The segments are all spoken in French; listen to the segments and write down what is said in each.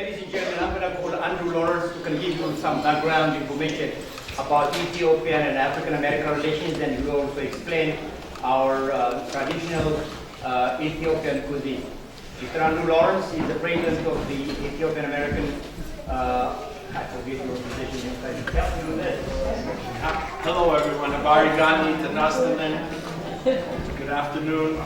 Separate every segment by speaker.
Speaker 1: Ladies and gentlemen, I'm going to call Andrew Lawrence who can give you some background information about Ethiopian and African American relations, and he will also explain our traditional Ethiopian cuisine. Mr. Andrew Lawrence is the president of the Ethiopian American
Speaker 2: Hello everyone, Abari Gani, Tanastaman. Good afternoon.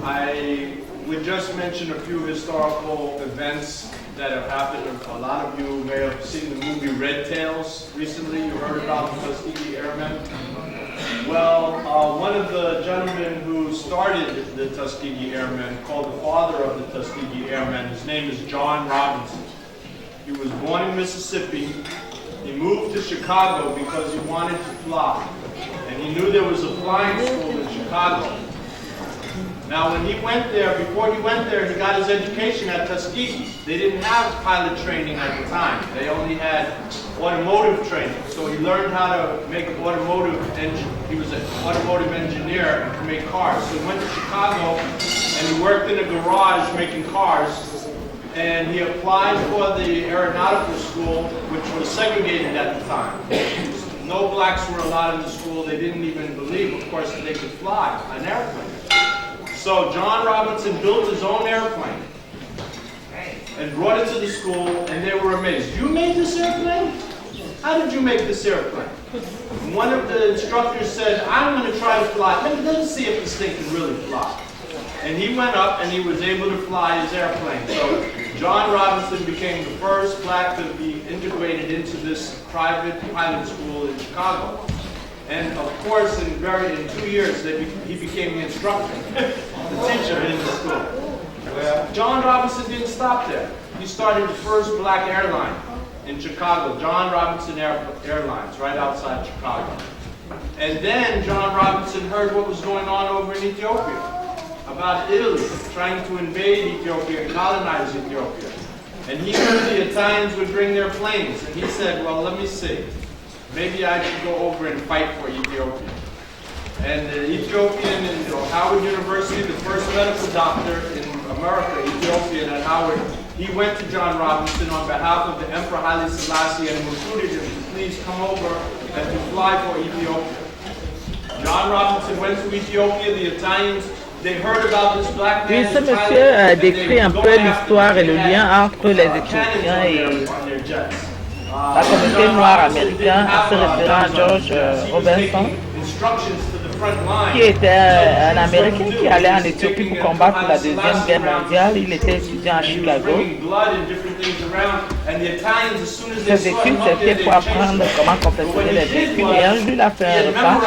Speaker 2: I would just mention a few historical events that have happened. A lot of you may have seen the movie Red Tails recently. You heard about the Tuskegee Airmen. Well, one of the gentlemen who started the Tuskegee Airmen, called the father of the Tuskegee Airmen, his name is John Robinson. He was born in Mississippi. He moved to Chicago because he wanted to fly. And he knew there was a flying school in Chicago. Now when he went there, before he went there, he got his education at Tuskegee. They didn't have pilot training at the time. They only had automotive training. So he learned how to make automotive engine. He was an automotive engineer to make cars. So he went to Chicago and he worked in a garage making cars. And he applied for the aeronautical school, which was segregated at the time. No blacks were allowed in the school. They didn't even believe, of course, that they could fly an airplane. So John Robinson built his own airplane and brought it to the school, and they were amazed. You made this airplane? How did you make this airplane? One of the instructors said, I'm going to try to fly. Let's see if this thing can really fly. And he went up and he was able to fly his airplane. So John Robinson became the first black to be integrated into this private pilot school in Chicago. And of course, in 2 years, he became the instructor, the teacher in the school. John Robinson didn't stop there. He started the first black airline in Chicago, John Robinson Airlines, right outside Chicago. And then John Robinson heard what was going on over in Ethiopia, about Italy trying to invade Ethiopia and colonize Ethiopia. And he heard the Italians would bring their planes. And he said, well, let me see. Maybe I should go over and fight for Ethiopia. And the Ethiopian in Howard University, the first medical doctor in America, Ethiopian at Howard, he went to John Robinson on behalf of the Emperor Haile Selassie and recruited him to please come over and to fly for Ethiopia. John Robinson went to Ethiopia. The Italians, they heard about this black man.
Speaker 3: Oui, ce monsieur décrit un peu l'histoire et le lien entre les Éthiopiens et la communauté noire américaine, en se référant à George Robinson, qui était un Américain qui allait en Éthiopie pour combattre la Deuxième Guerre mondiale. Il était étudiant à Chicago. Ses études, c'était pour apprendre comment confectionner les véhicules. Et un jour, il a fait un repas.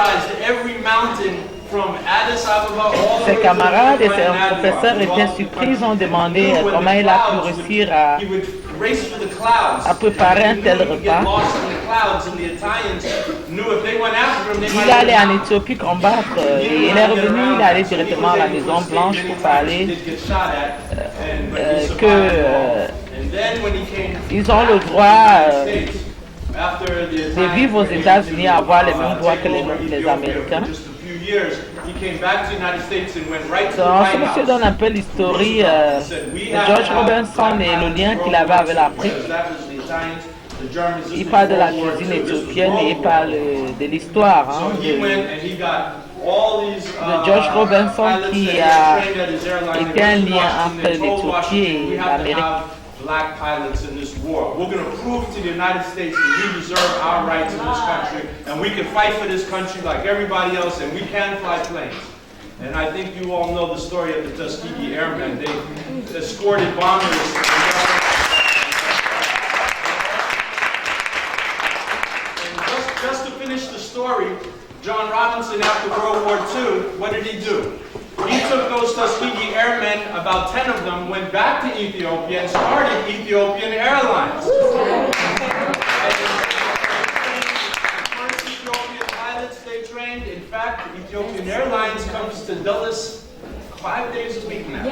Speaker 3: Ses camarades et ses professeurs étaient surpris, ils ont demandé comment il a pu réussir à préparer un tel repas. Il allait en Éthiopie combattre et il est revenu, il est allé directement à la Maison Blanche pour parler qu'ils ont le droit de vivre aux États-Unis, à avoir les mêmes droits que les Américains. Donc, ce monsieur donne un peu l'histoire de George Robinson et le lien qu'il avait avec l'Afrique. Il parle de la cuisine éthiopienne et il parle de l'histoire de George Robinson qui a été un lien entre l'Éthiopie et l'Amérique.
Speaker 2: Black pilots in this war. We're going to prove to the United States that we deserve our rights in this country, and we can fight for this country like everybody else, and we can fly planes. And I think you all know the story of the Tuskegee Airmen. They escorted bombers. And just to finish the story, John Robinson, after World War II, what did he do? He took those Tuskegee Airmen, about 10 of them, went back to Ethiopia and started Ethiopian Airlines. And the first Ethiopian pilots they trained, in fact, Ethiopian Airlines comes to Dulles 5 days a week now.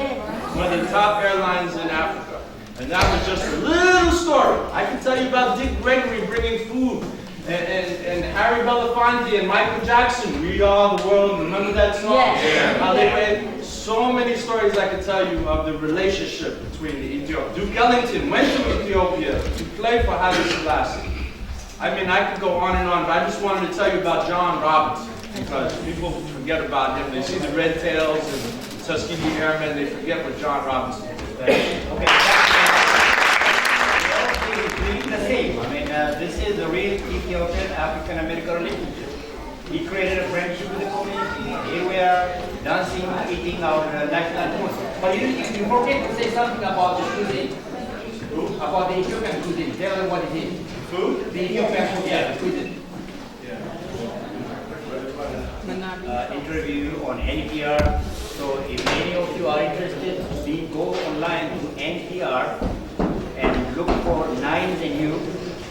Speaker 2: One of the top airlines in Africa. And that was just a little story. I can tell you about Dick Gregory bringing food. And Harry Belafonte and Michael Jackson, We Are the World, remember that song? Yeah. How they made so many stories I could tell you of the relationship between the Ethiopians. Duke Ellington went to Ethiopia to play for Haile Selassie. I mean, I could go on and on, but I just wanted to tell you about John Robinson, because people forget about him. They see the Red Tails and Tuskegee Airmen, they forget what John Robinson was.
Speaker 1: Okay. The same. I mean, this is the real Ethiopian African-American relationship. He created a friendship with the community. Here we are dancing, eating our national food. But you forget to say something about the cuisine. About the Ethiopian cuisine. Tell them what it is.
Speaker 2: Food?
Speaker 1: The Ethiopian food, yeah, the cuisine. Interview on NPR. So if any of you are interested, please go online to NPR and look for Nines and You.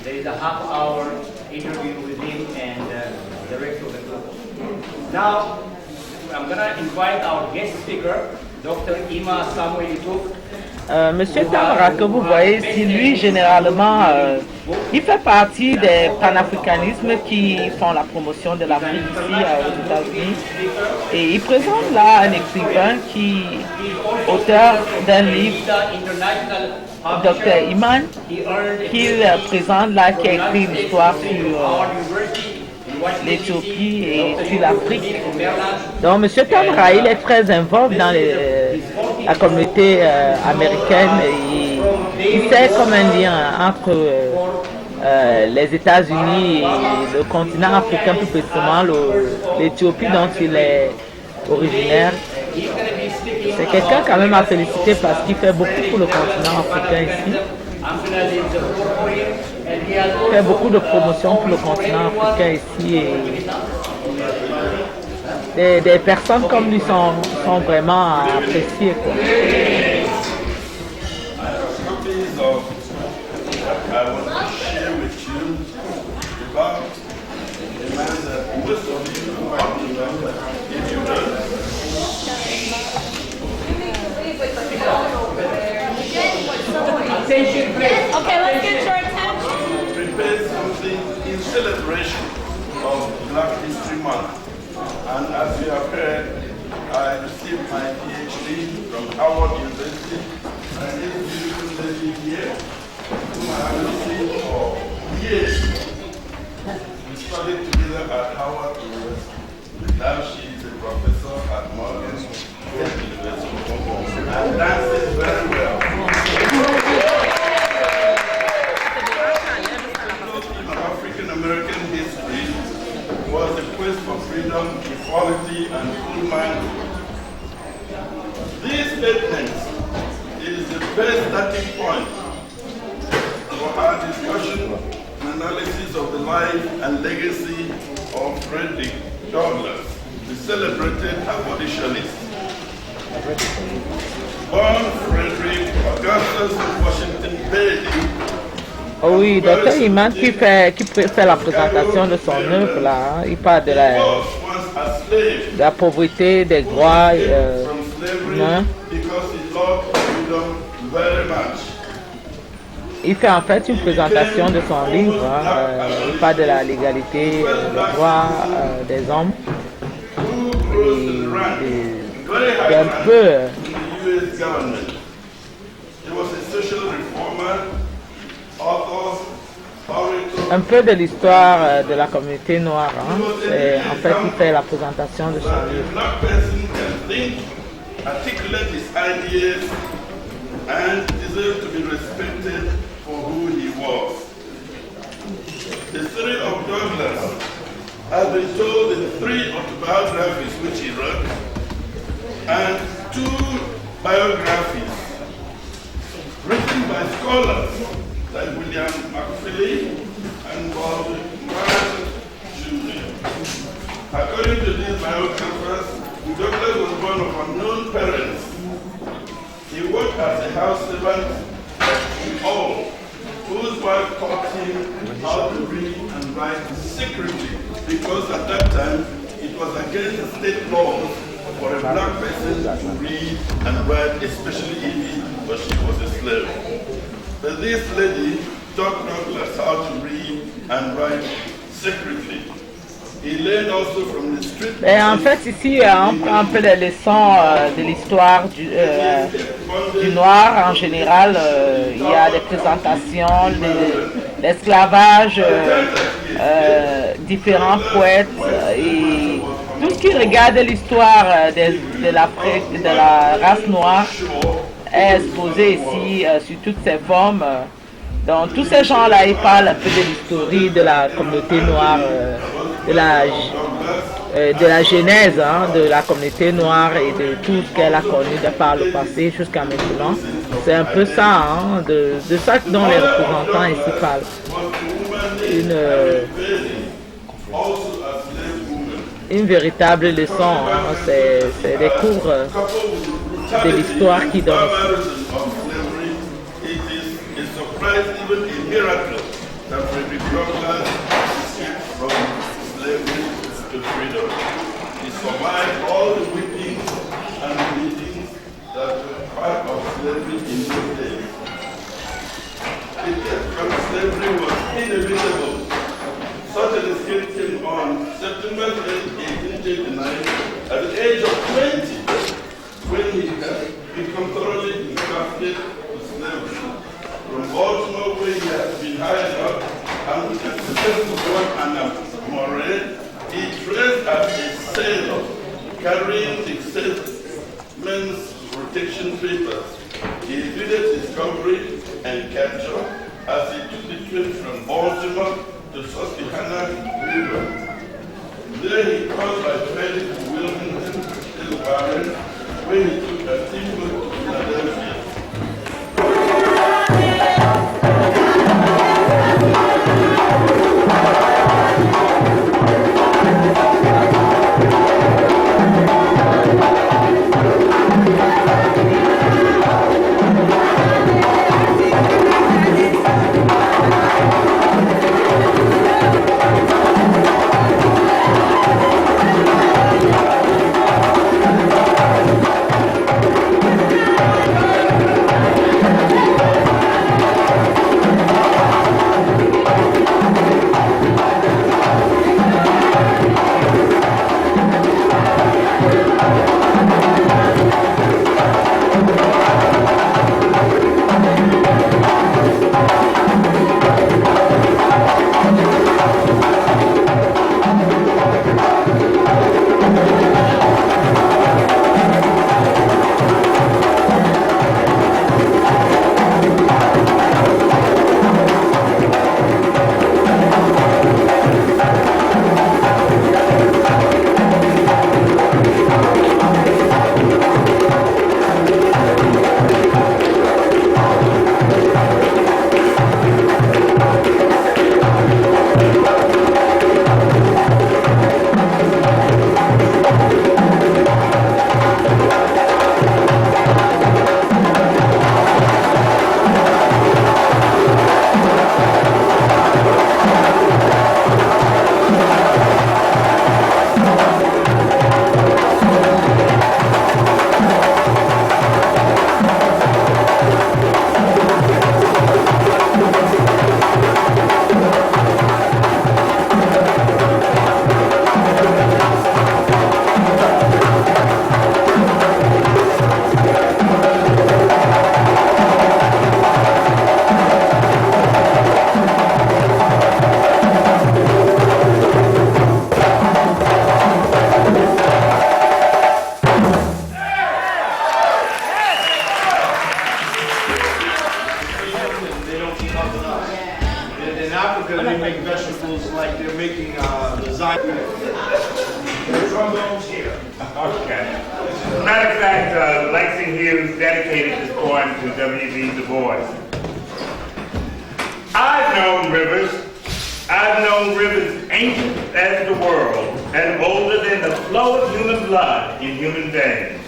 Speaker 1: There is a half-hour interview with him and the rest of the group. Now, I'm going to invite our guest speaker, Dr. Ima Samuel Ituk.
Speaker 3: Monsieur Tamara, que vous voyez, si lui, généralement, il fait partie des panafricanismes qui font la promotion de l'Afrique ici aux États-Unis. Et il présente là un écrivain qui, auteur d'un livre, Dr. Iman, qu'il présente là, qui a écrit une histoire sur l'Éthiopie et sur l'Afrique. Donc, M. Tamara, il est très involve dans la communauté américaine et il fait comme un lien entre les États-Unis et le continent africain, plus précisément l'Éthiopie dont il est originaire. C'est quelqu'un quand même à féliciter parce qu'il fait beaucoup pour le continent africain ici. Il fait beaucoup de promotion pour le continent africain ici et des personnes comme lui sont vraiment appréciées, quoi.
Speaker 4: Okay, let's get your attention.
Speaker 5: Prepare something in celebration of Black History Month. And as you have heard, I received my PhD from Howard University. And this beautiful lady here, whom I have seen for years, we studied together at Howard University. Now she is a professor at Morgan State University and dances very well. African-American history was a quest for freedom, equality, and full manhood. These statements is the best starting point for our discussion and analysis of the life and legacy of Frederick Douglass, the celebrated abolitionist. Born Frederick Augustus Washington Bailey.
Speaker 3: Oh oui, Dr. Iman qui fait la présentation de son œuvre là, il parle de la pauvreté, des droits humains. Il fait en fait une présentation de son livre, il parle de la légalité, des droits des hommes et un peu de l'histoire de la communauté noire. Hein. En fait, il fait la présentation de son livre.
Speaker 5: Articulate his ideas and deserve to be respected for who he was. The story of Douglass has been told in 3 autobiographies which he wrote and 2 biographies written by scholars like William McFeely and Bob Martin Jr. According to these biographers, Douglass was born of unknown parents. He worked as a house servant in all, whose wife taught him how to read and write secretly, because at that time it was against state laws for a black person to read and write, especially if she was a slave. But this lady taught Douglass how to read and write secretly. He learned also from the street.
Speaker 3: Et en fait, ici, on prend un peu les leçons de l'histoire du noir en général. Il y a des présentations, l'esclavage, différents poètes et tout ce qui regarde l'histoire de l'Afrique, de la race noire est exposé ici sur toutes ses formes. Donc tous ces gens-là, ils parlent un peu de l'histoire de la communauté noire, de la genèse de la communauté noire et de tout ce qu'elle a connu de par le passé jusqu'à maintenant. C'est un peu ça, de ça dont les représentants ici parlent. Une véritable leçon, c'est des cours de l'histoire qui donnent.
Speaker 5: Even a miracle that we escaped from slavery to freedom. He survived all the whippings and beatings that were part of slavery in those days. Because slavery was inevitable. Such an escape came on September 8, 1889, at the age of 20, when he had become thoroughly engrafted to slavery. From Baltimore, where he had been hired up, and with successful work and Moray, he trained as a sailor, carrying the seaman's protection papers. He evaded discovery and capture as he took the train from Baltimore to Susquehanna River. There he crossed by ferry to Wilmington, Delaware, where he took a steamboat to Philadelphia.
Speaker 6: matter of fact, Langston Hughes dedicated this poem to W.B. Du Bois. I've known rivers ancient as the world and older than the flow of human blood in human veins.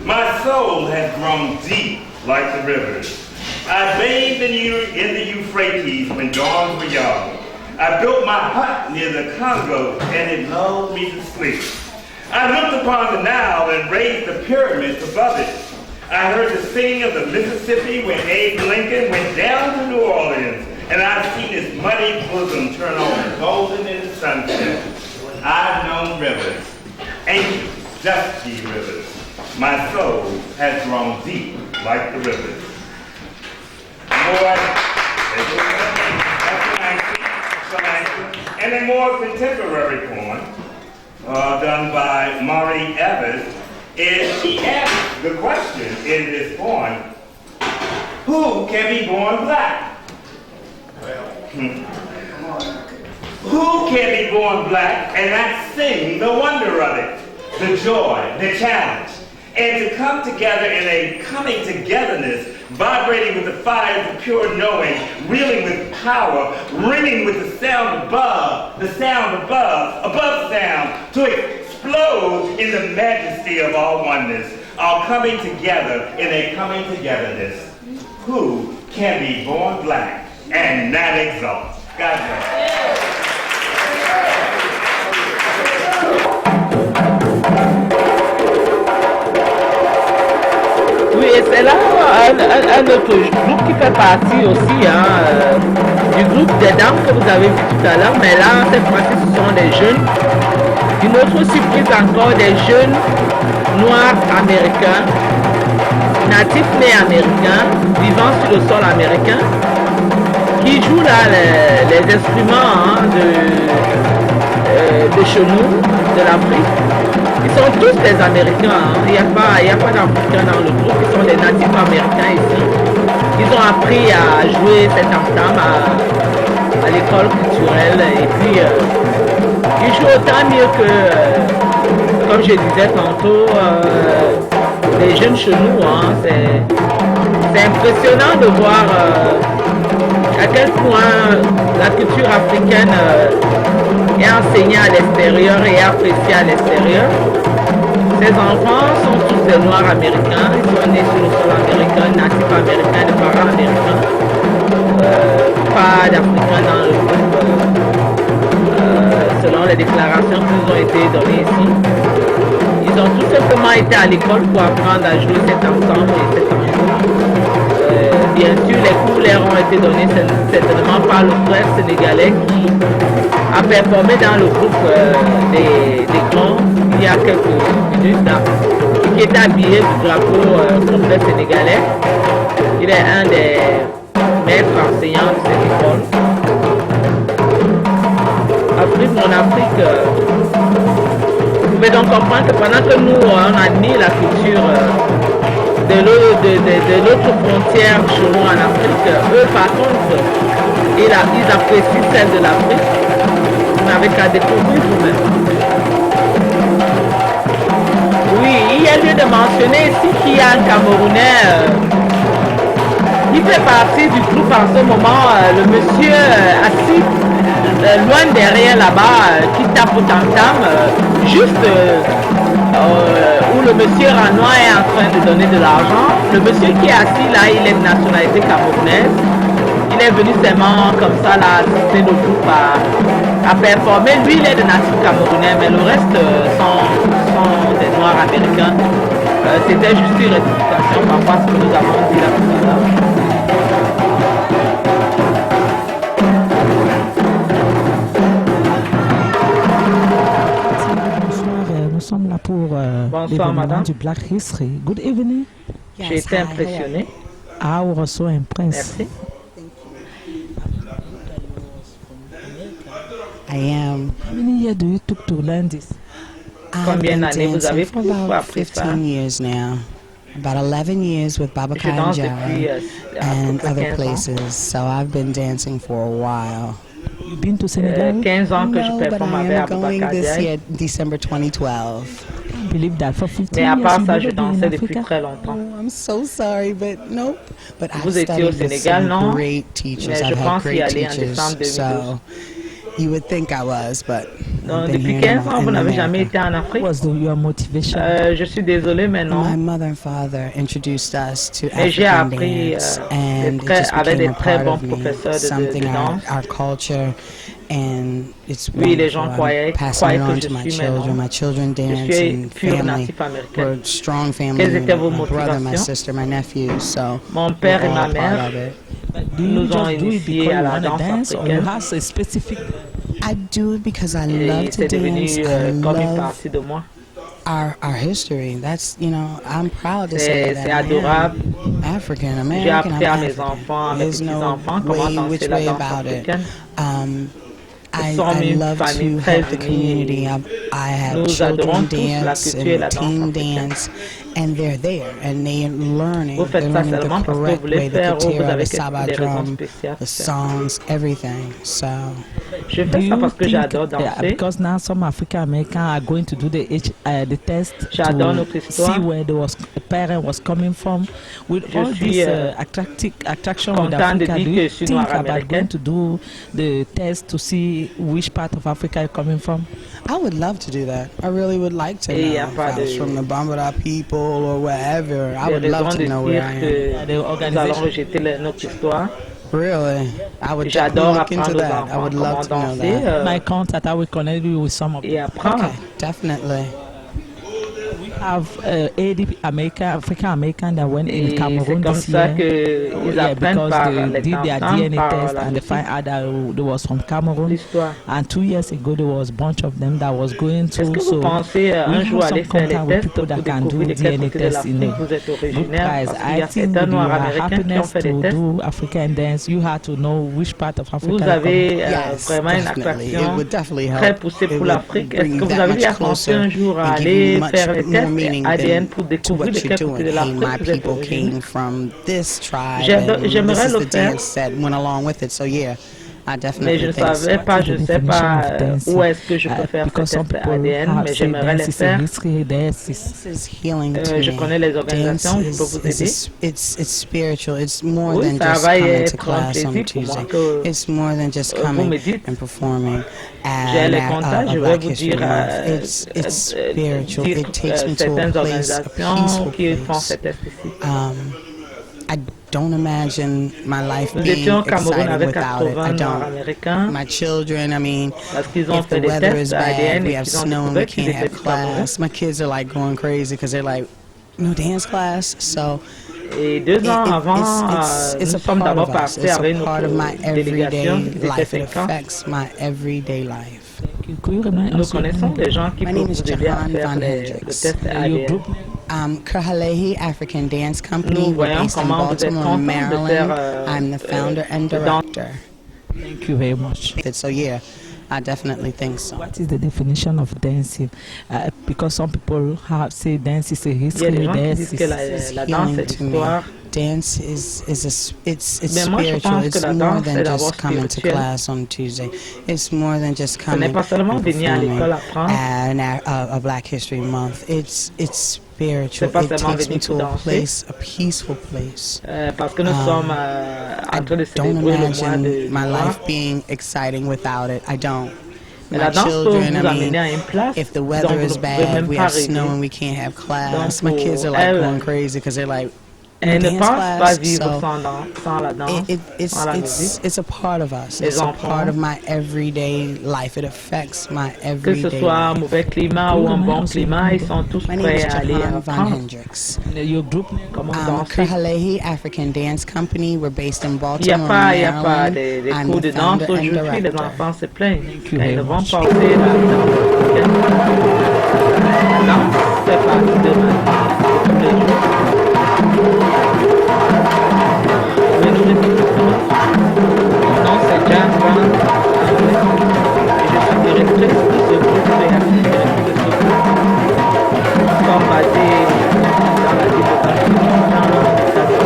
Speaker 6: My soul has grown deep like the rivers. I bathed in the Euphrates when dawns were young. I built my hut near the Congo and it lulled me to sleep. I looked upon the Nile and raised the pyramids above it. I heard the singing of the Mississippi when Abe Lincoln went down to New Orleans, and I've seen his muddy bosom turn on golden in the sunset. I've known rivers, ancient, dusty rivers. My soul has grown deep like the rivers. And a more contemporary poem done by Maury Evans is he asks the question in this poem, who can be born black? Who can be born black and not sing the wonder of it, the joy, the challenge, and to come together in a coming togetherness, vibrating with the fire of the pure knowing, reeling with power, ringing with the sound above the sound above sound, to explode in the majesty of all oneness, all coming together in a coming togetherness. Who can be born black and not exalt? God bless.
Speaker 3: Oui, et c'est là un autre groupe qui fait partie aussi du groupe des dames que vous avez vu tout à l'heure, mais là, cette fois-ci, ce sont des jeunes. Une autre surprise encore, des jeunes noirs américains, natifs nés américains, vivant sur le sol américain, qui jouent là les instruments de chez nous, de l'Afrique. Ils sont tous des Américains, il n'y a pas d'Africains dans le groupe, ils sont des natifs américains ici. Ils ont appris à jouer cet tam-tam à l'école culturelle et puis ils jouent autant mieux que, comme je disais tantôt, les jeunes chez nous. C'est impressionnant de voir à quel point la culture africaine est enseignée à l'extérieur et appréciée à l'extérieur. Ces enfants sont tous des noirs américains, ils sont nés sur le sol américain, natifs américains, de parents américains, pas d'Africains dans le groupe, selon les déclarations qui nous ont été données ici. Ils ont tout simplement été à l'école pour apprendre à jouer cet ensemble et cet ensemble. Bien sûr, les cours leur ont été donnés certainement par le frère sénégalais qui a performé dans le groupe des grands il y a quelques minutes là, qui est habillé du drapeau complet sénégalais. Il est un des maîtres enseignants de cette école. Afrique, mon Afrique, vous pouvez donc comprendre que pendant que nous on admire la culture de l'autre frontière chez nous en Afrique, eux par contre, ils apprécient celle de l'Afrique. Vous n'avez qu'à découvrir vous-même. Oui, il y a lieu de mentionner ici qu'il y a un Camerounais qui fait partie du groupe en ce moment, le monsieur assis loin derrière là-bas, qui tape au tam-tam, juste où le monsieur Ranois est en train de donner de l'argent. Le monsieur qui est assis là, il est de nationalité camerounaise. Il est venu seulement comme ça là, assister le groupe à performer. Lui, il est de natif camerounais, mais le reste sont des noirs américains. C'était juste une rectification par rapport à ce que nous avons dit là tout à l'heure.
Speaker 7: Nous sommes là pour l'événement du Black History. Good evening.
Speaker 3: J'ai été impressionné.
Speaker 7: I was so impressed.
Speaker 3: Merci.
Speaker 8: I am.
Speaker 7: How many years do you took to learn this?
Speaker 3: Combien d'années vous avez
Speaker 8: for
Speaker 3: pour
Speaker 8: about
Speaker 3: appris ça?
Speaker 8: 15 years now. About 11 years with Baba
Speaker 3: Je danse depuis
Speaker 8: and
Speaker 3: à peu près
Speaker 8: other
Speaker 3: 15 ans.
Speaker 8: places. So I've been dancing for a while.
Speaker 7: You've been to Senegal?
Speaker 3: 15 ans que je
Speaker 8: No, but
Speaker 3: performe
Speaker 8: I
Speaker 3: avec
Speaker 8: am going
Speaker 3: Aboubacar
Speaker 8: this
Speaker 3: Diaye.
Speaker 8: year, December 2012.
Speaker 7: I believe that for 15
Speaker 3: Mais à
Speaker 7: years
Speaker 3: part
Speaker 7: you've
Speaker 3: ça,
Speaker 7: never
Speaker 3: je
Speaker 7: been in
Speaker 3: dansais depuis
Speaker 7: Africa?
Speaker 3: très longtemps.
Speaker 8: Oh, I'm so sorry, but nope. But I've
Speaker 3: Vous étiez au
Speaker 8: studied with
Speaker 3: Sénégal,
Speaker 8: some
Speaker 3: non?
Speaker 8: great teachers.
Speaker 3: Mais je
Speaker 8: I've had
Speaker 3: pense y
Speaker 8: great
Speaker 3: aller en
Speaker 8: teachers.
Speaker 3: décembre 2012.
Speaker 8: So you would think I was, but
Speaker 3: Donc,
Speaker 8: I've been
Speaker 3: depuis
Speaker 8: here
Speaker 3: 15 ans, vous
Speaker 8: in
Speaker 3: n'avez jamais
Speaker 8: America.
Speaker 3: été en Afrique?
Speaker 7: What was your motivation?
Speaker 3: Je suis désolée, mais non.
Speaker 8: My mother and father introduced us to
Speaker 3: Mais j'ai
Speaker 8: African
Speaker 3: appris
Speaker 8: dance, and it
Speaker 3: avec
Speaker 8: just
Speaker 3: des
Speaker 8: became a
Speaker 3: très
Speaker 8: part
Speaker 3: bons
Speaker 8: of me,
Speaker 3: professeurs de
Speaker 8: something
Speaker 3: danse.
Speaker 8: our culture, and it's
Speaker 3: Oui, les gens
Speaker 8: wonderful.
Speaker 3: croyaient
Speaker 8: I'm passing it
Speaker 3: que
Speaker 8: on
Speaker 3: je
Speaker 8: to my
Speaker 3: suis, mais non.
Speaker 8: children. My children
Speaker 3: Je
Speaker 8: dance
Speaker 3: suis
Speaker 8: and
Speaker 3: pure
Speaker 8: family.
Speaker 3: natif américaine.
Speaker 8: We're a strong family.
Speaker 3: Quelles étaient vos
Speaker 8: My brother, my
Speaker 3: motivations?
Speaker 8: sister, my nephew. So
Speaker 3: Mon père et
Speaker 8: we're
Speaker 3: ma
Speaker 8: all part
Speaker 3: mère
Speaker 8: of it.
Speaker 7: Do you
Speaker 3: nous ont
Speaker 7: just do it
Speaker 3: initiés
Speaker 7: because
Speaker 3: à
Speaker 7: you
Speaker 3: la
Speaker 7: want to
Speaker 3: danse
Speaker 7: dance or you
Speaker 3: africaine.
Speaker 7: have a specific
Speaker 8: I do it because I
Speaker 3: Et
Speaker 8: love to
Speaker 3: c'est devenu
Speaker 8: dance. I
Speaker 3: comme une
Speaker 8: love
Speaker 3: partie de moi.
Speaker 8: our history. That's, I'm proud to say that
Speaker 3: C'est
Speaker 8: I
Speaker 3: adorable.
Speaker 8: am African
Speaker 3: J'ai
Speaker 8: American.
Speaker 3: appris
Speaker 8: I'm
Speaker 3: à mes
Speaker 8: African.
Speaker 3: enfants, à mes
Speaker 8: There's no
Speaker 3: petits-enfants comment
Speaker 8: way which
Speaker 3: danser la
Speaker 8: way
Speaker 3: danse
Speaker 8: about it.
Speaker 3: africaine. Nous sommes
Speaker 8: I
Speaker 3: une
Speaker 8: love
Speaker 3: famille
Speaker 8: to
Speaker 3: très
Speaker 8: help the
Speaker 3: unie
Speaker 8: community.
Speaker 3: et
Speaker 8: I have
Speaker 3: nous adorons
Speaker 8: children
Speaker 3: tous la
Speaker 8: dance
Speaker 3: culture et la
Speaker 8: and
Speaker 3: danse
Speaker 8: teen
Speaker 3: africaine.
Speaker 8: dance, and they're there and they're learning.
Speaker 3: Vous faites
Speaker 8: They're
Speaker 3: ça
Speaker 8: learning the
Speaker 3: seulement parce que vous
Speaker 8: correct
Speaker 3: voulez
Speaker 8: way, the
Speaker 3: faire ou vous
Speaker 8: kutira,
Speaker 3: avez
Speaker 8: the saba
Speaker 3: des raisons
Speaker 8: drum,
Speaker 3: spéciales.
Speaker 8: the songs, everything. So
Speaker 3: Je
Speaker 7: Do
Speaker 3: fais ça
Speaker 7: you
Speaker 3: parce que
Speaker 7: think,
Speaker 3: j'adore danser.
Speaker 7: because now some African Americans are going to do the test
Speaker 3: J'adore
Speaker 7: to
Speaker 3: notre histoire.
Speaker 7: see where the parent was coming from, with
Speaker 3: Je
Speaker 7: all
Speaker 3: suis,
Speaker 7: this attraction with
Speaker 3: content de
Speaker 7: Africa,
Speaker 3: dire
Speaker 7: do
Speaker 3: que
Speaker 7: you
Speaker 3: je suis
Speaker 7: think
Speaker 3: noire
Speaker 7: about
Speaker 3: américaine.
Speaker 7: going to do the test to see which part of Africa you're coming from?
Speaker 8: I would love to do that. I really would like to
Speaker 3: Et il y
Speaker 8: know
Speaker 3: a
Speaker 8: if
Speaker 3: pas
Speaker 8: I was
Speaker 3: de-
Speaker 8: from the Bambara people or wherever. I
Speaker 3: Des
Speaker 8: would love
Speaker 3: raisons
Speaker 8: to
Speaker 3: de
Speaker 8: know where I
Speaker 3: dire
Speaker 8: am.
Speaker 3: que
Speaker 7: The
Speaker 3: nous allons
Speaker 7: organization.
Speaker 3: rejeter notre histoire.
Speaker 8: Really, I would definitely
Speaker 3: J'adore
Speaker 8: look into
Speaker 3: apprendre aux
Speaker 8: that. I
Speaker 3: enfants
Speaker 8: would
Speaker 3: comment
Speaker 8: love to know
Speaker 3: danser
Speaker 8: that.
Speaker 7: My contact, I will connect you with some of
Speaker 3: et
Speaker 7: them.
Speaker 3: apprendre.
Speaker 8: Okay, definitely.
Speaker 7: We have 80 African American that went in
Speaker 3: Et c'est
Speaker 7: Cameroon
Speaker 3: comme
Speaker 7: this
Speaker 3: ça
Speaker 7: year.
Speaker 3: qu'ils apprennent
Speaker 7: Because
Speaker 3: par
Speaker 7: they did their
Speaker 3: l'exemple,
Speaker 7: DNA
Speaker 3: par
Speaker 7: test
Speaker 3: la
Speaker 7: and they
Speaker 3: musique,
Speaker 7: find out that they was from Cameroon.
Speaker 3: l'histoire.
Speaker 7: And 2 years ago, there was a bunch of them that was going
Speaker 3: Est-ce
Speaker 7: to.
Speaker 3: que vous
Speaker 7: So
Speaker 3: pensez un
Speaker 7: we
Speaker 3: jour
Speaker 7: have
Speaker 3: aller
Speaker 7: some
Speaker 3: faire les
Speaker 7: contact with
Speaker 3: tests
Speaker 7: people
Speaker 3: pour
Speaker 7: that can do
Speaker 3: découvrir de quel
Speaker 7: DNA
Speaker 3: côté de
Speaker 7: tests in
Speaker 3: l'Afrique
Speaker 7: a
Speaker 3: vous êtes
Speaker 7: good
Speaker 3: originaire?
Speaker 7: price.
Speaker 3: Parce qu'il y
Speaker 7: I
Speaker 3: a
Speaker 7: think
Speaker 3: certains
Speaker 7: with your
Speaker 3: Noirs américains qui ont
Speaker 7: happiness
Speaker 3: fait des
Speaker 7: to
Speaker 3: tests.
Speaker 7: do African dance, you have to know which part of Africa
Speaker 3: Vous
Speaker 7: you're coming
Speaker 3: avez
Speaker 8: Yes,
Speaker 3: vraiment une
Speaker 8: definitely. It
Speaker 3: attraction
Speaker 8: would definitely
Speaker 3: très
Speaker 8: help.
Speaker 3: poussée
Speaker 8: It
Speaker 3: pour
Speaker 8: would
Speaker 3: l'Afrique. Est-ce
Speaker 8: bring
Speaker 3: que vous
Speaker 8: that
Speaker 3: avez
Speaker 8: much
Speaker 3: déjà pensé un
Speaker 8: closer
Speaker 3: jour à
Speaker 8: and give you
Speaker 3: aller
Speaker 8: much
Speaker 3: faire les
Speaker 8: more
Speaker 3: tests
Speaker 8: meaning
Speaker 3: ADN pour
Speaker 8: to
Speaker 3: découvrir
Speaker 8: what
Speaker 3: de
Speaker 8: you're
Speaker 3: quel côté
Speaker 8: doing.
Speaker 3: de
Speaker 8: Hey, my
Speaker 3: l'Afrique vous êtes
Speaker 8: people
Speaker 3: originaire?
Speaker 8: came from this tribe,
Speaker 3: J'aimerais
Speaker 8: and this
Speaker 3: j'aimerais
Speaker 8: is
Speaker 3: le
Speaker 8: the
Speaker 3: faire,
Speaker 8: dance that went along with it. So yeah, I
Speaker 3: mais
Speaker 8: definitely
Speaker 3: je ne
Speaker 8: think so.
Speaker 3: savais pas, je
Speaker 7: the
Speaker 3: ne sais
Speaker 7: definition
Speaker 3: pas
Speaker 7: of dance.
Speaker 3: où est-ce que je peux faire
Speaker 7: Because
Speaker 3: ce
Speaker 7: some
Speaker 3: test
Speaker 7: people
Speaker 3: ADN,
Speaker 7: have
Speaker 3: mais
Speaker 7: say
Speaker 3: j'aimerais les
Speaker 7: dance is a
Speaker 3: faire.
Speaker 7: history, dance is
Speaker 8: This is healing to
Speaker 3: Je
Speaker 8: me.
Speaker 3: connais les
Speaker 8: Dance
Speaker 3: organisations, je peux vous aider.
Speaker 8: it's spiritual. It's more
Speaker 3: Oui,
Speaker 8: than
Speaker 3: ça
Speaker 8: just
Speaker 3: va
Speaker 8: coming to
Speaker 3: être un
Speaker 8: class on
Speaker 3: plaisir pour moi
Speaker 8: Tuesday.
Speaker 3: que
Speaker 8: It's more than just
Speaker 3: vous
Speaker 8: coming
Speaker 3: me dites.
Speaker 8: and performing
Speaker 3: J'ai
Speaker 8: and
Speaker 3: les
Speaker 8: at
Speaker 3: contacts, je vais
Speaker 8: Black
Speaker 3: vous
Speaker 8: History
Speaker 3: dire
Speaker 8: Month. It's spiritual.
Speaker 3: dire,
Speaker 8: It takes me to
Speaker 3: certaines
Speaker 8: a place, a
Speaker 3: organisations
Speaker 8: peaceful
Speaker 3: qui font
Speaker 8: place.
Speaker 3: ces tests ici.
Speaker 8: I don't imagine my life
Speaker 3: Nous
Speaker 8: being
Speaker 3: étions au Cameroun
Speaker 8: exciting
Speaker 3: avec
Speaker 8: without it.
Speaker 3: 80
Speaker 8: I
Speaker 3: Noirs
Speaker 8: don't.
Speaker 3: américains
Speaker 8: My children, I mean,
Speaker 3: parce qu'ils ont
Speaker 8: if the
Speaker 3: fait des
Speaker 8: weather
Speaker 3: tests
Speaker 8: is bad,
Speaker 3: ADN
Speaker 8: we
Speaker 3: et
Speaker 8: have
Speaker 3: qu'ils ont
Speaker 8: snow and we
Speaker 3: découvert qu'ils
Speaker 8: can't
Speaker 3: étaient
Speaker 8: have
Speaker 3: du Cameroun.
Speaker 8: class. My kids are like going crazy because they're like, no dance class. So
Speaker 3: Et 2 ans avant,
Speaker 8: it's
Speaker 3: nous
Speaker 8: a
Speaker 3: sommes
Speaker 8: part
Speaker 3: d'abord
Speaker 8: of us.
Speaker 3: partis
Speaker 8: It's
Speaker 3: avec
Speaker 8: a part of my
Speaker 3: notre délégation
Speaker 8: everyday
Speaker 3: qui était
Speaker 8: life. It
Speaker 3: 5 ans.
Speaker 8: affects my everyday life.
Speaker 3: Nous connaissons des gens qui
Speaker 8: My
Speaker 3: peuvent
Speaker 8: name is
Speaker 3: vous aider à
Speaker 8: Jahan
Speaker 3: faire
Speaker 8: Van
Speaker 3: le
Speaker 8: Hendricks.
Speaker 3: test
Speaker 7: your
Speaker 3: ADN.
Speaker 7: group.
Speaker 8: Kerhalehi African Dance Company.
Speaker 3: Nous
Speaker 8: We're
Speaker 3: voyons
Speaker 8: based in
Speaker 3: comment vous êtes
Speaker 8: Baltimore,
Speaker 3: content de
Speaker 8: Maryland.
Speaker 3: faire
Speaker 8: I'm the founder and
Speaker 3: dans-
Speaker 8: director.
Speaker 7: Thank you very much.
Speaker 8: So yeah, I definitely think so.
Speaker 7: What is the definition of dancing? Because some people have say dance is a
Speaker 3: Il y a
Speaker 7: history,
Speaker 3: des gens qui
Speaker 7: dance
Speaker 3: disent
Speaker 7: is
Speaker 3: que la danse
Speaker 8: Healing
Speaker 3: est
Speaker 8: to me.
Speaker 3: l'histoire.
Speaker 8: Dance it's
Speaker 3: Mais moi, je
Speaker 8: spiritual.
Speaker 3: pense que
Speaker 8: It's
Speaker 3: la
Speaker 8: more
Speaker 3: danse
Speaker 8: than
Speaker 3: est d'abord
Speaker 8: just coming to
Speaker 3: spirituelle.
Speaker 8: class on Tuesday. It's more than just
Speaker 3: Ce n'est
Speaker 8: coming
Speaker 3: pas seulement
Speaker 8: and
Speaker 3: venir à l'école
Speaker 8: performing
Speaker 3: apprendre.
Speaker 8: and a Black History Month. It's spiritual.
Speaker 3: C'est pas
Speaker 8: It
Speaker 3: seulement
Speaker 8: takes me
Speaker 3: venir pour
Speaker 8: to a
Speaker 3: danser.
Speaker 8: place, a peaceful place.
Speaker 3: Parce que nous sommes
Speaker 8: I
Speaker 3: en train de
Speaker 8: don't
Speaker 3: célébrer le mois
Speaker 8: imagine
Speaker 3: de
Speaker 8: my
Speaker 3: juin.
Speaker 8: life being exciting without it. I don't.
Speaker 3: Mais
Speaker 8: My
Speaker 3: la danse peut
Speaker 8: children,
Speaker 3: vous
Speaker 8: I
Speaker 3: amener
Speaker 8: mean,
Speaker 3: à une place
Speaker 8: if the
Speaker 3: dont
Speaker 8: weather
Speaker 3: vous
Speaker 8: is
Speaker 3: ne pouvez
Speaker 8: bad,
Speaker 3: même
Speaker 8: we
Speaker 3: pas
Speaker 8: have snow
Speaker 3: rêver.
Speaker 8: and we can't have class.
Speaker 3: Donc,
Speaker 8: My kids are like
Speaker 3: elle,
Speaker 8: going crazy because they're like,
Speaker 3: Elle ne
Speaker 8: dance
Speaker 3: pense
Speaker 8: class,
Speaker 3: pas vivre
Speaker 8: so
Speaker 3: sans la danse, sans la musique.
Speaker 8: it's a part of us.
Speaker 3: Les
Speaker 8: It's a
Speaker 3: enfants.
Speaker 8: part of my everyday life. It affects my
Speaker 3: Que ce
Speaker 8: everyday
Speaker 3: soit un
Speaker 8: life.
Speaker 3: mauvais climat ou un bon climat, ils sont tous
Speaker 8: My name is
Speaker 3: prêts à aller
Speaker 8: Jahan Van
Speaker 3: apprendre
Speaker 8: Hendricks.
Speaker 7: your group.
Speaker 3: comment danser.
Speaker 8: Kerhalehi African Dance Company. We're based in
Speaker 3: Il n'y
Speaker 8: Baltimore,
Speaker 3: a pas
Speaker 8: Maryland.
Speaker 3: des
Speaker 8: I'm
Speaker 3: cours
Speaker 8: the
Speaker 3: de danse
Speaker 8: founder and
Speaker 3: aujourd'hui, les
Speaker 8: director.
Speaker 3: enfants se plaignent.
Speaker 7: you
Speaker 3: Quand ils
Speaker 7: very
Speaker 3: vont
Speaker 7: much.
Speaker 3: porter la danse fait partie de ma vie de tous les jours. Mais nous mon nom c'est Jan Van Hendricks et je suis directrice de ce groupe et actrice de ce groupe. Nous sommes basés dans la ville de Baltimore, dans l'État de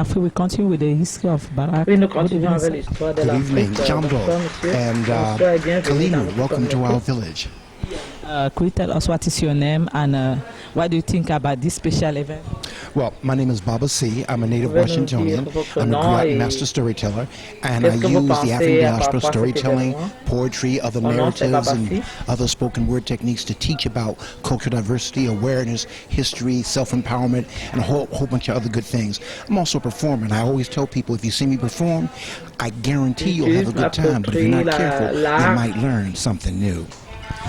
Speaker 7: Africa, we continue with the history of Barak.
Speaker 3: Puis nous continuons avec l'histoire de
Speaker 9: Good
Speaker 3: l'Afrique.
Speaker 9: evening, Jambo.
Speaker 3: Bonsoir, monsieur.
Speaker 9: And
Speaker 3: Bonsoir et bienvenue dans
Speaker 9: Kalimu,
Speaker 3: notre
Speaker 9: welcome to our
Speaker 3: communauté.
Speaker 9: village.
Speaker 7: Could you tell us what is your name and what do you think about this special event?
Speaker 9: Well, my name is Baba C. I'm a native
Speaker 3: Pouvez nous
Speaker 9: Washingtonian.
Speaker 3: dire votre
Speaker 9: I'm a
Speaker 3: nom
Speaker 9: great
Speaker 3: et
Speaker 9: master storyteller, and I
Speaker 3: qu'est-ce que vous
Speaker 9: use the
Speaker 3: pensez
Speaker 9: African
Speaker 3: par
Speaker 9: diaspora
Speaker 3: rapport à cet
Speaker 9: storytelling,
Speaker 3: événement?
Speaker 9: poetry, other
Speaker 3: Mon nom, c'est
Speaker 9: narratives,
Speaker 3: Baba
Speaker 9: and
Speaker 3: C.
Speaker 9: other spoken word techniques to teach about cultural diversity, awareness, history, self-empowerment, and a whole bunch of other good things. I'm also a performer, and I always tell people, if you see me perform, I guarantee you'll have a good time, but if you're not careful, you might learn something new.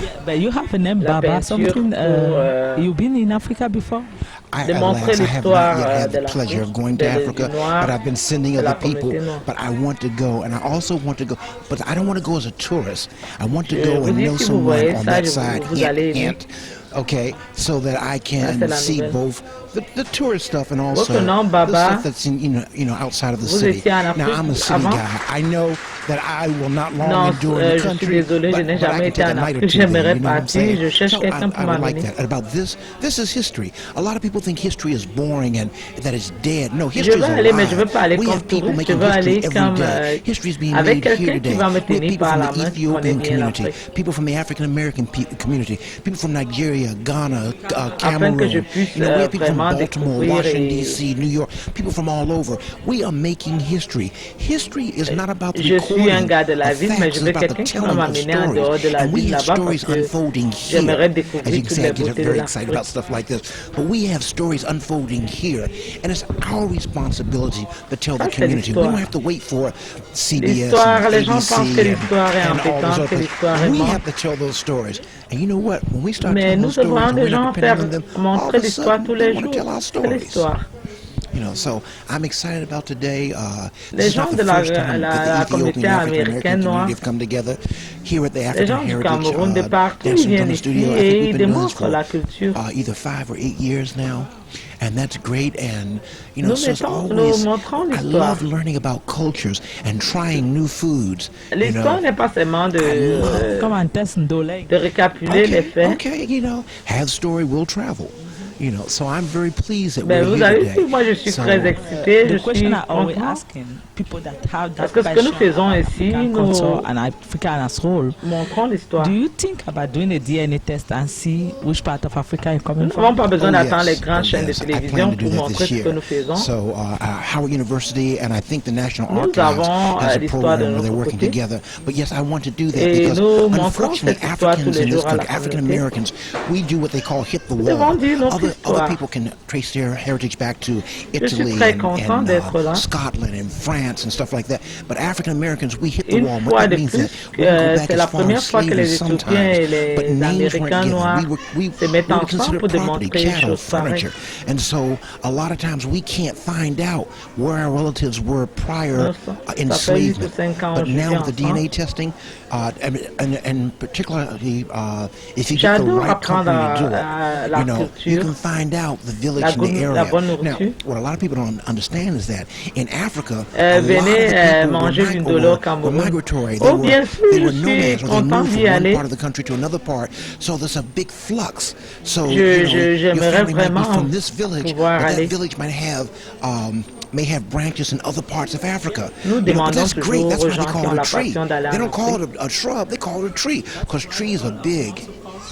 Speaker 7: Yeah, but you have a name,
Speaker 3: La
Speaker 7: Baba.
Speaker 3: peinture
Speaker 7: Something.
Speaker 3: pour,
Speaker 7: You've been in Africa before?
Speaker 3: démontrer
Speaker 9: Alas, I have
Speaker 3: l'histoire
Speaker 9: not yet had
Speaker 3: de
Speaker 9: the pleasure of going to
Speaker 3: l'Afrique,
Speaker 9: Africa,
Speaker 3: des Noirs,
Speaker 9: but I've been sending
Speaker 3: de la
Speaker 9: other people.
Speaker 3: communauté noire.
Speaker 9: But I want to go, and I also want to go, but I don't want to go as a tourist. I want to
Speaker 3: Je
Speaker 9: go
Speaker 3: vous
Speaker 9: and
Speaker 3: dis,
Speaker 9: know
Speaker 3: si vous
Speaker 9: someone
Speaker 3: voyez
Speaker 9: on
Speaker 3: ça,
Speaker 9: that
Speaker 3: vous
Speaker 9: side,
Speaker 3: allez aimer.
Speaker 9: okay, so that I
Speaker 3: c'est
Speaker 9: can
Speaker 3: la
Speaker 9: see
Speaker 3: nouvelle.
Speaker 9: both the tourist stuff and also
Speaker 3: Votre nom,
Speaker 9: the
Speaker 3: Baba,
Speaker 9: stuff that's in, you know outside of the
Speaker 3: vous
Speaker 9: city.
Speaker 3: étiez en
Speaker 9: Now
Speaker 3: Afrique
Speaker 9: I'm a city
Speaker 3: avant?
Speaker 9: guy. I know that I will not long
Speaker 3: Non,
Speaker 9: endure in the
Speaker 3: je suis
Speaker 9: country,
Speaker 3: désolé, je n'ai
Speaker 9: but I
Speaker 3: jamais
Speaker 9: can
Speaker 3: été
Speaker 9: take a
Speaker 3: en
Speaker 9: night or
Speaker 3: Afrique.
Speaker 9: two there,
Speaker 3: J'aimerais
Speaker 9: you know what I'm
Speaker 3: partir.
Speaker 9: saying?
Speaker 3: Je cherche
Speaker 9: So
Speaker 3: quelqu'un pour
Speaker 9: I would like
Speaker 3: m'amener.
Speaker 9: that. And about this is history. A lot of people think history is boring and that it's dead. No,
Speaker 3: Je
Speaker 9: history
Speaker 3: veux
Speaker 9: is
Speaker 3: aller, mais je
Speaker 9: alive.
Speaker 3: veux pas aller
Speaker 9: We
Speaker 3: comme
Speaker 9: have people
Speaker 3: touriste. Je
Speaker 9: making
Speaker 3: veux aller
Speaker 9: history
Speaker 3: comme
Speaker 9: every day. History is being
Speaker 3: avec
Speaker 9: made here
Speaker 3: quelqu'un
Speaker 9: today.
Speaker 3: qui va me
Speaker 9: We have
Speaker 3: tenir
Speaker 9: people
Speaker 3: par
Speaker 9: from
Speaker 3: la
Speaker 9: the
Speaker 3: main. On est
Speaker 9: Ethiopian
Speaker 3: bien en
Speaker 9: community,
Speaker 3: Afrique.
Speaker 9: people from the African American community, people from Nigeria, Ghana,
Speaker 3: Afin que je
Speaker 9: Cameroon.
Speaker 3: puisse
Speaker 9: You know, we have people from
Speaker 3: vraiment
Speaker 9: Baltimore,
Speaker 3: découvrir
Speaker 9: Washington
Speaker 3: et
Speaker 9: D.C., New York, people from all over. We are making history. History is not about the
Speaker 3: Je suis un
Speaker 9: recording
Speaker 3: gars de la
Speaker 9: of
Speaker 3: ville, mais
Speaker 9: facts,
Speaker 3: je
Speaker 9: it's
Speaker 3: veux
Speaker 9: about the
Speaker 3: quelqu'un qui va
Speaker 9: telling of
Speaker 3: m'amener en dehors de
Speaker 9: stories.
Speaker 3: la
Speaker 9: And we
Speaker 3: ville
Speaker 9: have
Speaker 3: là-bas
Speaker 9: stories
Speaker 3: parce que
Speaker 9: unfolding
Speaker 3: j'aimerais
Speaker 9: here. As
Speaker 3: découvrir
Speaker 9: you can
Speaker 3: toutes
Speaker 9: see,
Speaker 3: les
Speaker 9: I get
Speaker 3: beautés de
Speaker 9: very excited about
Speaker 3: l'Afrique.
Speaker 9: stuff like this. But we have stories unfolding here, and it's our responsibility to tell the
Speaker 3: Ça, c'est
Speaker 9: community. We don't
Speaker 3: l'histoire.
Speaker 9: have to wait for CBS
Speaker 3: L'histoire,
Speaker 9: and
Speaker 3: les gens
Speaker 9: ABC
Speaker 3: pensent que l'histoire est
Speaker 9: and all those
Speaker 3: embêtante,
Speaker 9: other
Speaker 3: que
Speaker 9: things.
Speaker 3: l'histoire est
Speaker 9: We
Speaker 3: morte.
Speaker 9: have to tell those stories. And you know what? When we start
Speaker 3: Mais
Speaker 9: telling
Speaker 3: nous
Speaker 9: those stories,
Speaker 3: devons
Speaker 9: and
Speaker 3: des
Speaker 9: we're
Speaker 3: gens
Speaker 9: not depending
Speaker 3: faire
Speaker 9: on them, all
Speaker 3: montrer
Speaker 9: of a
Speaker 3: l'histoire
Speaker 9: sudden,
Speaker 3: tous
Speaker 9: we
Speaker 3: les
Speaker 9: want to
Speaker 3: jours.
Speaker 9: tell our
Speaker 3: C'est
Speaker 9: stories.
Speaker 3: l'histoire.
Speaker 9: You know, so I'm excited about today.
Speaker 3: Les
Speaker 9: This is
Speaker 3: gens
Speaker 9: not
Speaker 3: de
Speaker 9: the first time that
Speaker 3: la
Speaker 9: the
Speaker 3: communauté
Speaker 9: Ethiopian African
Speaker 3: américaine
Speaker 9: American
Speaker 3: noire,
Speaker 9: community have come together here at the
Speaker 3: les
Speaker 9: African
Speaker 3: gens du
Speaker 9: Heritage
Speaker 3: Cameroun, de partout, ils
Speaker 9: Dancing
Speaker 3: viennent
Speaker 9: Drummer
Speaker 3: ici
Speaker 9: Studio. I
Speaker 3: et
Speaker 9: think
Speaker 3: ils
Speaker 9: we've been doing this
Speaker 3: démontrent
Speaker 9: for
Speaker 3: la culture.
Speaker 9: either 5 or 8 years now. And that's great, and you know,
Speaker 3: Nous
Speaker 9: so it's
Speaker 3: nous
Speaker 9: always,
Speaker 3: montrons
Speaker 9: I
Speaker 3: l'histoire.
Speaker 9: love learning about cultures and trying new foods.
Speaker 3: L'histoire n'est pas seulement
Speaker 7: Comme un test d'Oleg.
Speaker 3: de récapituler les faits.
Speaker 9: Okay, you know, have story will travel. You know, so I'm very pleased that
Speaker 3: Mais
Speaker 9: we're
Speaker 3: vous
Speaker 9: here
Speaker 3: avez
Speaker 9: today.
Speaker 3: vu, moi je suis
Speaker 9: So,
Speaker 3: très excité, je
Speaker 7: The question
Speaker 3: suis
Speaker 7: I always
Speaker 3: content.
Speaker 7: asking people that have
Speaker 3: Parce
Speaker 7: that
Speaker 3: que ce que nous
Speaker 7: passion
Speaker 3: faisons
Speaker 7: about
Speaker 3: ici,
Speaker 7: African
Speaker 3: nous
Speaker 7: culture and Africa as whole.
Speaker 3: montrons l'histoire.
Speaker 7: Do you think about doing a DNA test and see which part of Africa you're
Speaker 3: Nous
Speaker 7: coming
Speaker 3: n'avons
Speaker 7: from?
Speaker 3: pas besoin
Speaker 9: Oh,
Speaker 3: d'attendre
Speaker 9: yes.
Speaker 3: les grandes chaînes de
Speaker 9: Yes, I
Speaker 3: télévision
Speaker 9: plan to do
Speaker 3: pour
Speaker 9: that
Speaker 3: montrer
Speaker 9: this
Speaker 3: ce que
Speaker 9: year.
Speaker 3: nous faisons.
Speaker 9: So Howard University and I think the National
Speaker 3: Nous
Speaker 9: Archives
Speaker 3: avons,
Speaker 9: has a
Speaker 3: l'histoire de
Speaker 9: program where they're
Speaker 3: notre
Speaker 9: working
Speaker 3: côté.
Speaker 9: together. But yes, I want to do that
Speaker 3: Et
Speaker 9: because
Speaker 3: nous montrons
Speaker 9: unfortunately
Speaker 3: cette histoire tous
Speaker 9: Africans
Speaker 3: les
Speaker 9: in this
Speaker 3: jours à la
Speaker 9: country, African
Speaker 3: communauté.
Speaker 9: Americans, we do what they call hit the
Speaker 3: Nous devons
Speaker 9: wall.
Speaker 3: dire notre
Speaker 9: Other
Speaker 3: histoire.
Speaker 9: people can trace their heritage back to
Speaker 3: Je suis
Speaker 9: Italy
Speaker 3: très
Speaker 9: and,
Speaker 3: content
Speaker 9: and
Speaker 3: d'être là.
Speaker 9: Scotland and France and stuff like that. But African Americans, we hit the
Speaker 3: Une
Speaker 9: wall.
Speaker 3: fois
Speaker 9: What
Speaker 3: de
Speaker 9: that means
Speaker 3: plus,
Speaker 9: that we can go back
Speaker 3: c'est
Speaker 9: as
Speaker 3: la
Speaker 9: far as
Speaker 3: première fois que
Speaker 9: slavery
Speaker 3: les Éthiopiens
Speaker 9: sometimes.
Speaker 3: et
Speaker 9: But
Speaker 3: les
Speaker 9: names weren't
Speaker 3: Américains
Speaker 9: given.
Speaker 3: noirs
Speaker 9: We
Speaker 3: se mettent
Speaker 9: were
Speaker 3: ensemble
Speaker 9: considered
Speaker 3: pour
Speaker 9: property,
Speaker 3: démontrer
Speaker 9: chattel,
Speaker 3: choses pareilles.
Speaker 9: furniture. And so a lot of times we can't find out where our relatives were prior
Speaker 3: Ça fait 8 ou
Speaker 9: enslavement.
Speaker 3: 5 ans
Speaker 9: But
Speaker 3: je
Speaker 9: now
Speaker 3: vis
Speaker 9: with the
Speaker 3: ensemble.
Speaker 9: DNA testing, and particularly if you get the
Speaker 3: J'adore
Speaker 9: right
Speaker 3: apprendre
Speaker 9: company to do
Speaker 3: à
Speaker 9: it,
Speaker 3: la
Speaker 9: you know, you
Speaker 3: culture,
Speaker 9: can find out the village
Speaker 3: la
Speaker 9: and the
Speaker 3: la
Speaker 9: area.
Speaker 3: bonne
Speaker 9: Now,
Speaker 3: nourriture.
Speaker 9: what a lot of people don't understand is that in Africa, a lot of the
Speaker 3: Venez
Speaker 9: people
Speaker 3: manger
Speaker 9: were,
Speaker 3: une dolo au
Speaker 9: were
Speaker 3: Cameroun.
Speaker 9: migratory.
Speaker 3: Oh, bien sûr,
Speaker 9: They were
Speaker 3: je suis
Speaker 9: nomads, or they
Speaker 3: content
Speaker 9: moved
Speaker 3: d'y
Speaker 9: from one
Speaker 3: aller.
Speaker 9: part of the country to another part. So there's a big flux. So
Speaker 3: J'aimerais
Speaker 9: your family might be
Speaker 3: vraiment
Speaker 9: from this village, but
Speaker 3: pouvoir
Speaker 9: that
Speaker 3: aller.
Speaker 9: village may have branches in other parts of Africa.
Speaker 3: Nous
Speaker 9: But
Speaker 3: demandons
Speaker 9: that's great.
Speaker 3: toujours
Speaker 9: That's
Speaker 3: aux
Speaker 9: why they
Speaker 3: gens qui
Speaker 9: call
Speaker 3: ont
Speaker 9: it
Speaker 3: la
Speaker 9: a tree.
Speaker 3: passion d'aller
Speaker 9: They
Speaker 3: en
Speaker 9: don't call
Speaker 3: Afrique.
Speaker 9: it a shrub. They call it a tree because trees are big.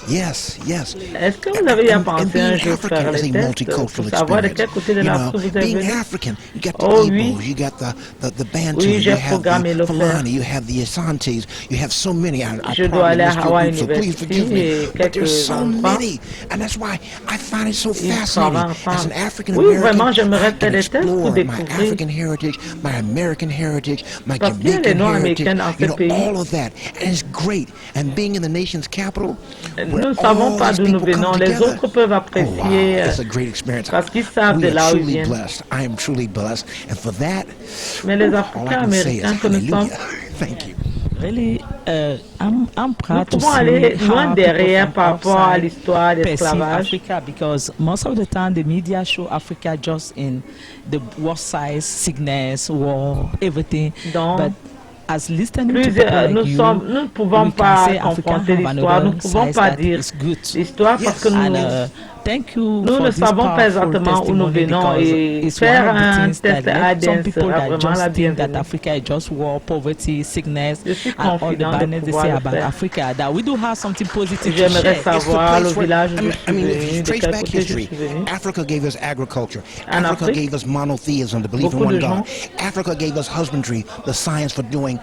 Speaker 9: Yes, yes.
Speaker 3: Est-ce que vous avez
Speaker 9: And
Speaker 3: pensé
Speaker 9: being
Speaker 3: un jour
Speaker 9: African
Speaker 3: faire
Speaker 9: is
Speaker 3: les
Speaker 9: a
Speaker 3: tests
Speaker 9: multicultural
Speaker 3: pour savoir de quel
Speaker 9: experience.
Speaker 3: côté de
Speaker 9: You
Speaker 3: l'Afrique
Speaker 9: know,
Speaker 3: vous êtes
Speaker 9: being
Speaker 3: venu?
Speaker 9: African, you got the
Speaker 3: Oh,
Speaker 9: Igbos,
Speaker 3: oui.
Speaker 9: you got the Bantu,
Speaker 3: Oui,
Speaker 9: you
Speaker 3: j'ai
Speaker 9: have
Speaker 3: programmé
Speaker 9: the
Speaker 3: le faire.
Speaker 9: Fulani, you have the Asantes, you have so many. I
Speaker 3: Je dois
Speaker 9: probably
Speaker 3: aller à
Speaker 9: missed your
Speaker 3: Hawaii
Speaker 9: group, so please
Speaker 3: University
Speaker 9: forgive me.
Speaker 3: et
Speaker 9: But there's
Speaker 3: quelques
Speaker 9: so
Speaker 3: endroits.
Speaker 9: many, and that's why I find it so
Speaker 3: Ils
Speaker 9: fascinating.
Speaker 3: travaillent
Speaker 9: As an
Speaker 3: ensemble.
Speaker 9: African
Speaker 3: Oui,
Speaker 9: American,
Speaker 3: vraiment, j'aimerais
Speaker 9: I
Speaker 3: faire
Speaker 9: can
Speaker 3: des tests pour
Speaker 9: explore my
Speaker 3: découvrir.
Speaker 9: African heritage, my American heritage, my
Speaker 3: Parce qu'il y a les
Speaker 9: Jamaican
Speaker 3: Noirs
Speaker 9: heritage,
Speaker 3: américains dans ce
Speaker 9: you know,
Speaker 3: pays.
Speaker 9: all of that, and it's great. And being in the nation's capital,
Speaker 3: Nous
Speaker 9: where
Speaker 3: ne savons
Speaker 9: all
Speaker 3: pas
Speaker 9: these
Speaker 3: d'où nous
Speaker 9: people come
Speaker 3: venons. Les
Speaker 9: together,
Speaker 3: autres peuvent
Speaker 9: oh, wow,
Speaker 3: apprécier
Speaker 9: it's a great experience.
Speaker 3: parce qu'ils savent
Speaker 9: We
Speaker 3: de
Speaker 9: are
Speaker 3: là où ils
Speaker 9: truly
Speaker 3: viennent.
Speaker 9: blessed. I am truly blessed, and for that,
Speaker 3: Mais les
Speaker 9: all I
Speaker 3: Africains
Speaker 9: can say is
Speaker 3: américains que nous sommes,
Speaker 9: hallelujah. Thank you.
Speaker 7: Really, I'm
Speaker 3: nous
Speaker 7: proud to
Speaker 3: pouvons
Speaker 7: see
Speaker 3: aller loin
Speaker 7: how
Speaker 3: derrière
Speaker 7: people
Speaker 3: par
Speaker 7: from
Speaker 3: rapport à
Speaker 7: outside
Speaker 3: l'histoire de
Speaker 7: perceive
Speaker 3: l'esclavage.
Speaker 7: Africa, because most of the time the media show Africa just in the worst size, sickness, war, everything.
Speaker 3: Donc,
Speaker 7: But as listening to people like
Speaker 3: nous
Speaker 7: you,
Speaker 3: ne pouvons
Speaker 7: we can
Speaker 3: pas
Speaker 7: say Africa
Speaker 3: confronter
Speaker 7: have
Speaker 3: l'histoire, nous
Speaker 7: another
Speaker 3: ne pouvons
Speaker 7: size
Speaker 3: pas
Speaker 7: that
Speaker 3: dire
Speaker 7: is good.
Speaker 3: l'histoire parce que
Speaker 7: And
Speaker 3: nous
Speaker 7: Thank you
Speaker 3: Nous
Speaker 7: for
Speaker 3: ne
Speaker 7: this
Speaker 3: savons pas
Speaker 7: powerful
Speaker 3: exactement où nous
Speaker 7: testimony
Speaker 3: venons
Speaker 7: because
Speaker 3: et
Speaker 7: it's
Speaker 3: faire
Speaker 7: one of the
Speaker 3: un
Speaker 7: things that
Speaker 3: test
Speaker 7: let
Speaker 3: ADN
Speaker 7: some people
Speaker 3: sera
Speaker 7: that
Speaker 3: vraiment la
Speaker 7: just think that
Speaker 3: bienvenue.
Speaker 7: Africa is just war, poverty, sickness,
Speaker 3: Je suis
Speaker 7: and all the
Speaker 3: confident de
Speaker 7: badness they
Speaker 3: pouvoir
Speaker 7: say
Speaker 3: le
Speaker 7: about
Speaker 3: faire.
Speaker 7: Africa. That we do have something positive to
Speaker 3: J'aimerais
Speaker 7: share.
Speaker 3: savoir le village où je
Speaker 9: I mean,
Speaker 3: suis
Speaker 9: if you
Speaker 3: venu, de
Speaker 9: trace
Speaker 3: quel
Speaker 9: back
Speaker 3: côté je
Speaker 9: history,
Speaker 3: suis venu.
Speaker 9: Africa gave us agriculture.
Speaker 3: En
Speaker 9: Africa
Speaker 3: Afrique,
Speaker 9: gave us monotheism, the belief in
Speaker 3: beaucoup
Speaker 9: one
Speaker 3: de
Speaker 9: God.
Speaker 3: gens
Speaker 9: Africa gave us husbandry, the science for doing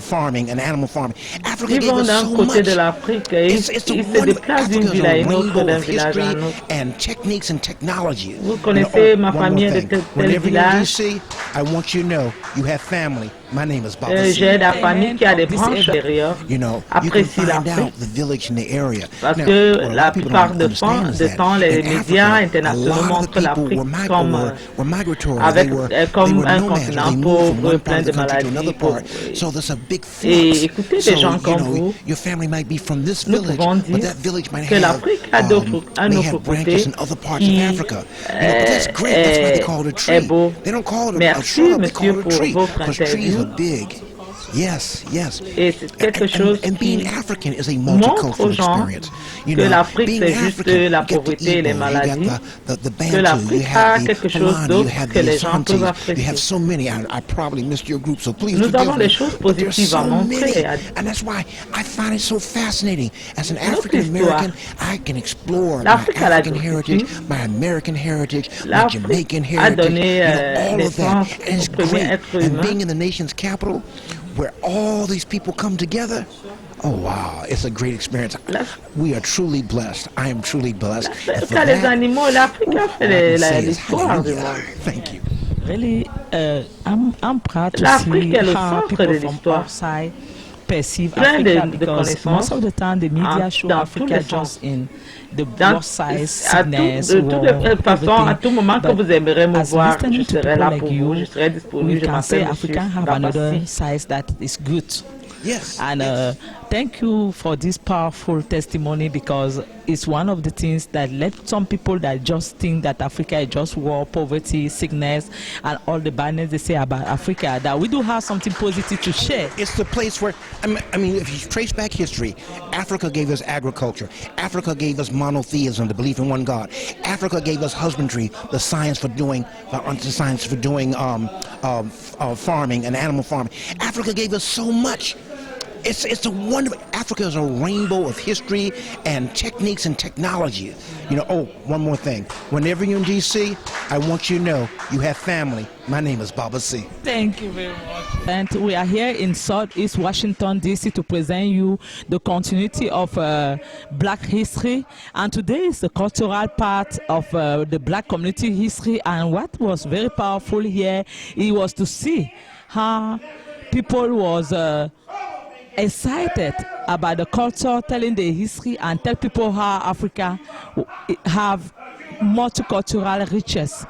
Speaker 9: farming and animal farming. Africa
Speaker 3: ils
Speaker 9: gave
Speaker 3: vont
Speaker 9: us
Speaker 3: d'un
Speaker 9: so
Speaker 3: côté de
Speaker 9: much.
Speaker 3: l'Afrique et ils
Speaker 9: It's a
Speaker 3: se déplacent d'une
Speaker 9: Africa is
Speaker 3: ville
Speaker 9: a
Speaker 3: à une autre,
Speaker 9: rainbow
Speaker 3: d'un
Speaker 9: of
Speaker 3: village à
Speaker 9: history
Speaker 3: un autre.
Speaker 9: and techniques and technology.
Speaker 3: Vous connaissez ma
Speaker 9: one more
Speaker 3: famille de
Speaker 9: thing.
Speaker 3: tel
Speaker 9: Whenever you're in
Speaker 3: village.
Speaker 9: DC, I want you to know you have family. My name is Baba C.
Speaker 3: J'ai la famille qui a des branches derrière.
Speaker 9: You know, you can
Speaker 3: Apprécie
Speaker 9: find
Speaker 3: l'Afrique.
Speaker 9: out the village in the area.
Speaker 3: Parce
Speaker 9: Now,
Speaker 3: que
Speaker 9: what a lot
Speaker 3: la
Speaker 9: of people
Speaker 3: plupart
Speaker 9: don't
Speaker 3: de
Speaker 9: understand is that
Speaker 3: temps, les
Speaker 9: in
Speaker 3: médias
Speaker 9: Africa, a
Speaker 3: internationaux
Speaker 9: lot of the
Speaker 3: montrent
Speaker 9: people
Speaker 3: l'Afrique comme
Speaker 9: were migratory.
Speaker 3: avec,
Speaker 9: They
Speaker 3: comme
Speaker 9: were
Speaker 3: un
Speaker 9: nomads. They
Speaker 3: continent
Speaker 9: moved from
Speaker 3: pauvre,
Speaker 9: one
Speaker 3: plein
Speaker 9: part of
Speaker 3: de
Speaker 9: the country to
Speaker 3: maladies.
Speaker 9: another part. So there's a big
Speaker 3: Et
Speaker 9: flux.
Speaker 3: écoutez
Speaker 9: So,
Speaker 3: des gens
Speaker 9: you
Speaker 3: comme
Speaker 9: know,
Speaker 3: vous,
Speaker 9: your family might be from this
Speaker 3: nous
Speaker 9: village,
Speaker 3: pouvons
Speaker 9: but
Speaker 3: dire
Speaker 9: that village might
Speaker 3: que
Speaker 9: have,
Speaker 3: l'Afrique a un
Speaker 9: may
Speaker 3: autre
Speaker 9: have
Speaker 3: côté
Speaker 9: branches in other parts of
Speaker 3: qui
Speaker 9: Africa. You know, but that's great. That's why they call it a
Speaker 3: est
Speaker 9: tree.
Speaker 3: beau.
Speaker 9: They don't call it a
Speaker 3: Merci,
Speaker 9: shrub. They call
Speaker 3: monsieur,
Speaker 9: it a
Speaker 3: pour
Speaker 9: tree
Speaker 3: votre
Speaker 9: because trees
Speaker 3: interview.
Speaker 9: are big. Yes, yes.
Speaker 3: Et c'est quelque chose
Speaker 9: And being
Speaker 3: qui
Speaker 9: African is a
Speaker 3: montre aux
Speaker 9: multicultural
Speaker 3: gens
Speaker 9: experience. You
Speaker 3: que
Speaker 9: know,
Speaker 3: l'Afrique
Speaker 9: being
Speaker 3: c'est juste
Speaker 9: African,
Speaker 3: la
Speaker 9: you get the
Speaker 3: pauvreté et les
Speaker 9: Igbo,
Speaker 3: maladies.
Speaker 9: you got the
Speaker 3: Que
Speaker 9: Bantu, you
Speaker 3: l'Afrique a
Speaker 9: have the
Speaker 3: quelque chose
Speaker 9: Fulani, you
Speaker 3: d'autre
Speaker 9: have
Speaker 3: que
Speaker 9: the
Speaker 3: les gens peuvent
Speaker 9: Ashantis, you
Speaker 3: apprécier.
Speaker 9: have so many. I probably missed your group, so please
Speaker 3: Nous
Speaker 9: forgive
Speaker 3: avons
Speaker 9: me.
Speaker 3: des choses
Speaker 9: But there's
Speaker 3: positives à
Speaker 9: so
Speaker 3: montrer.
Speaker 9: many, and that's why I find it so fascinating. As an
Speaker 3: Notre
Speaker 9: African American,
Speaker 3: histoire.
Speaker 9: I can explore my
Speaker 3: L'Afrique a la
Speaker 9: African heritage,
Speaker 3: diversité.
Speaker 9: my American heritage, my
Speaker 3: L'Afrique
Speaker 9: Jamaican
Speaker 3: a
Speaker 9: heritage,
Speaker 3: donné
Speaker 9: you know, all of that.
Speaker 3: naissance
Speaker 9: And it's
Speaker 3: au premier
Speaker 9: great.
Speaker 3: être
Speaker 9: And
Speaker 3: humain.
Speaker 9: being in the nation's capital, where all these people come together, oh wow, it's a great experience. We are truly blessed. I am truly blessed. And for
Speaker 3: Les
Speaker 9: that,
Speaker 3: animaux, l'Afrique a
Speaker 9: all I
Speaker 3: fait
Speaker 9: can say is
Speaker 3: l'histoire du
Speaker 9: hallelujah.
Speaker 3: monde.
Speaker 9: Thank you.
Speaker 7: Really, I'm proud to
Speaker 3: L'Afrique
Speaker 7: see
Speaker 3: est le
Speaker 7: how
Speaker 3: centre
Speaker 7: people
Speaker 3: de
Speaker 7: from
Speaker 3: l'histoire.
Speaker 7: outside perceive
Speaker 3: Plein
Speaker 7: Africa
Speaker 3: de
Speaker 7: because
Speaker 3: connaissances
Speaker 7: most of the time the media show
Speaker 3: dans tous
Speaker 7: Africa
Speaker 3: les sens.
Speaker 7: just in the
Speaker 3: Dans-
Speaker 7: war size,
Speaker 3: à
Speaker 7: sickness,
Speaker 3: de toutes
Speaker 7: war,
Speaker 3: les façons, à
Speaker 7: everything.
Speaker 3: tout moment que
Speaker 7: But
Speaker 3: vous aimerez me
Speaker 7: as
Speaker 3: voir, je
Speaker 7: listening to
Speaker 3: serai
Speaker 7: people
Speaker 3: là
Speaker 7: like
Speaker 3: pour vous,
Speaker 7: you,
Speaker 3: je serai
Speaker 7: we
Speaker 3: disponible, je
Speaker 7: can say
Speaker 3: m'appelle Monsieur
Speaker 7: Africa have another
Speaker 3: Babassi.
Speaker 7: size that is good.
Speaker 9: Yes.
Speaker 7: And thank you for this powerful testimony because it's one of the things that let some people that just think that Africa is just war, poverty, sickness, and all the badness they say about Africa, that we do have something positive to share.
Speaker 9: It's the place where, I mean, if you trace back history, Africa gave us agriculture. Africa gave us monotheism, the belief in one God. Africa gave us husbandry, the science for doing farming and animal farming. Africa gave us so much. It's a wonderful. Africa is a rainbow of history and techniques and technology. You know. Oh, one more thing. Whenever you're in DC, I want you to know you have family. My name is Baba C.
Speaker 7: Thank you very much. And we are here in Southeast Washington, D.C. to present you the continuity of Black history. And today is the cultural part of the Black community history. And what was very powerful here, it was to see how people was excited about the culture, telling the history, and tell people how Africa have multicultural riches.